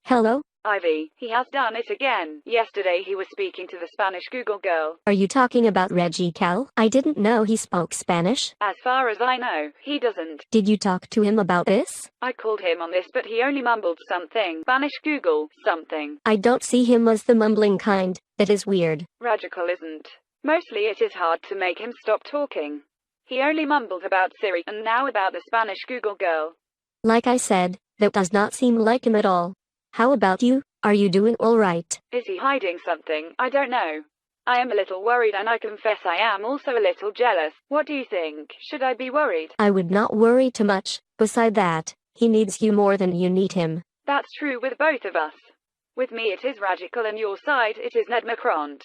Hello? Ivy, he has done it again. Yesterday he was speaking to the Spanish Google girl. Are you talking about Reggie Cal? I didn't know he spoke Spanish. As far as I know, he doesn't. Did you talk to him about this? I called him on this, but he only mumbled something. Spanish Google, something. I don't see him as the mumbling kind. That is weird. Radical isn't. Mostly it is hard to make him stop talking. He only mumbled about Siri and now about the Spanish Google girl. Like I said, that does not seem like him at all. How about you? Are you doing all right? Is he hiding something? I don't know. I am a little worried, and I confess I am also a little jealous. What do you think? Should I be worried? I would not worry too much. Beside that, he needs you more than you need him. That's true with both of us. With me it is Radical, and your side it is Ned Macron.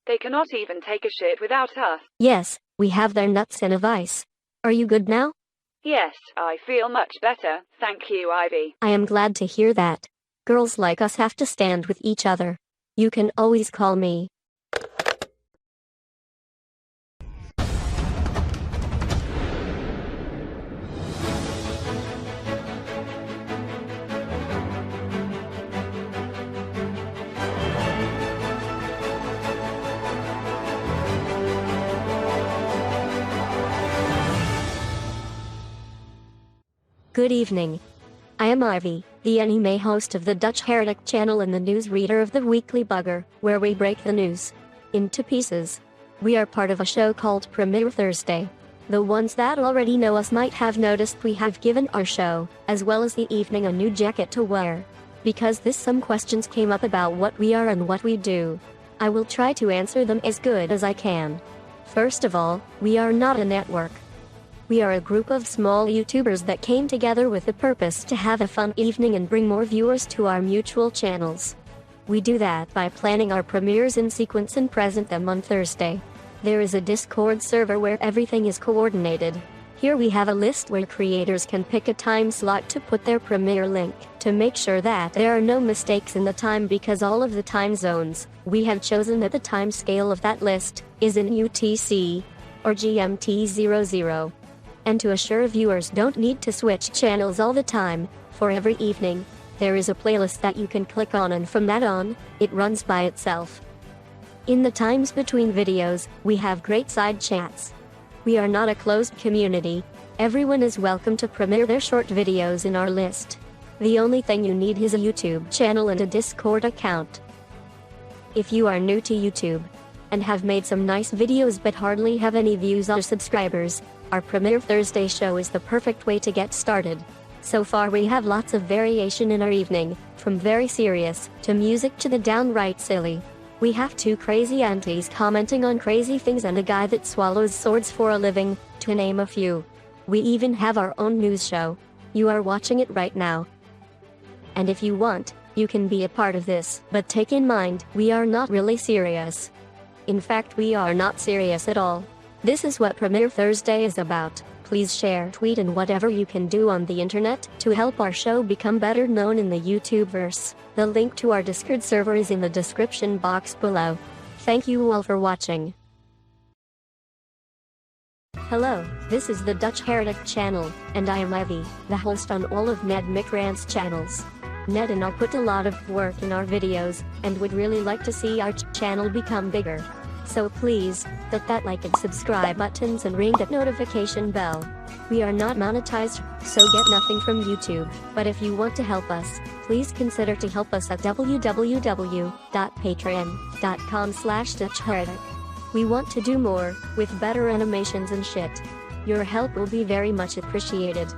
They cannot even take a shit without us. Yes, we have their nuts in a vice. Are you good now? Yes, I feel much better, thank you, Ivy. I am glad to hear that. Girls like us have to stand with each other. You can always call me. Good evening. I am Ivy, the anime host of the Dutch Heretic channel and the newsreader of the Weekly Bugger, where we break the news into pieces. We are part of a show called Premiere Thursday. The ones that already know us might have noticed we have given our show, as well as the evening, a new jacket to wear. Because some questions came up about what we are and what we do. I will try to answer them as good as I can. First of all, we are not a network. We are a group of small YouTubers that came together with the purpose to have a fun evening and bring more viewers to our mutual channels. We do that by planning our premieres in sequence and present them on Thursday. There is a Discord server where everything is coordinated. Here we have a list where creators can pick a time slot to put their premiere link, to make sure that there are no mistakes in the time, because all of the time zones we have chosen at the time scale of that list is in UTC or GMT00. And to assure viewers don't need to switch channels all the time, for every evening, there is a playlist that you can click on, and from that on, it runs by itself. In the times between videos, we have great side chats. We are not a closed community. Everyone is welcome to premiere their short videos in our list. The only thing you need is a YouTube channel and a Discord account. If you are new to YouTube and have made some nice videos but hardly have any views or subscribers, our Premiere Thursday show is the perfect way to get started. So far we have lots of variation in our evening, from very serious to music to the downright silly. We have two crazy aunties commenting on crazy things and a guy that swallows swords for a living, to name a few. We even have our own news show. You are watching it right now. And if you want, you can be a part of this, but take in mind, we are not really serious. In fact, we are not serious at all. This is what Premiere Thursday is about. Please share, tweet, and whatever you can do on the internet to help our show become better known in the YouTubeverse. The link to our Discord server is in the description box below. Thank you all for watching. Hello, this is the Dutch Heretic channel, and I am Ivy, the host on all of Ned Macron's channels. Ned and I put a lot of work in our videos, and would really like to see our channel become bigger. So please, hit that like and subscribe buttons and ring that notification bell. We are not monetized, so get nothing from YouTube, but if you want to help us, please consider to help us at www.patreon.com/DutchHeretic. We want to do more, with better animations and shit. Your help will be very much appreciated.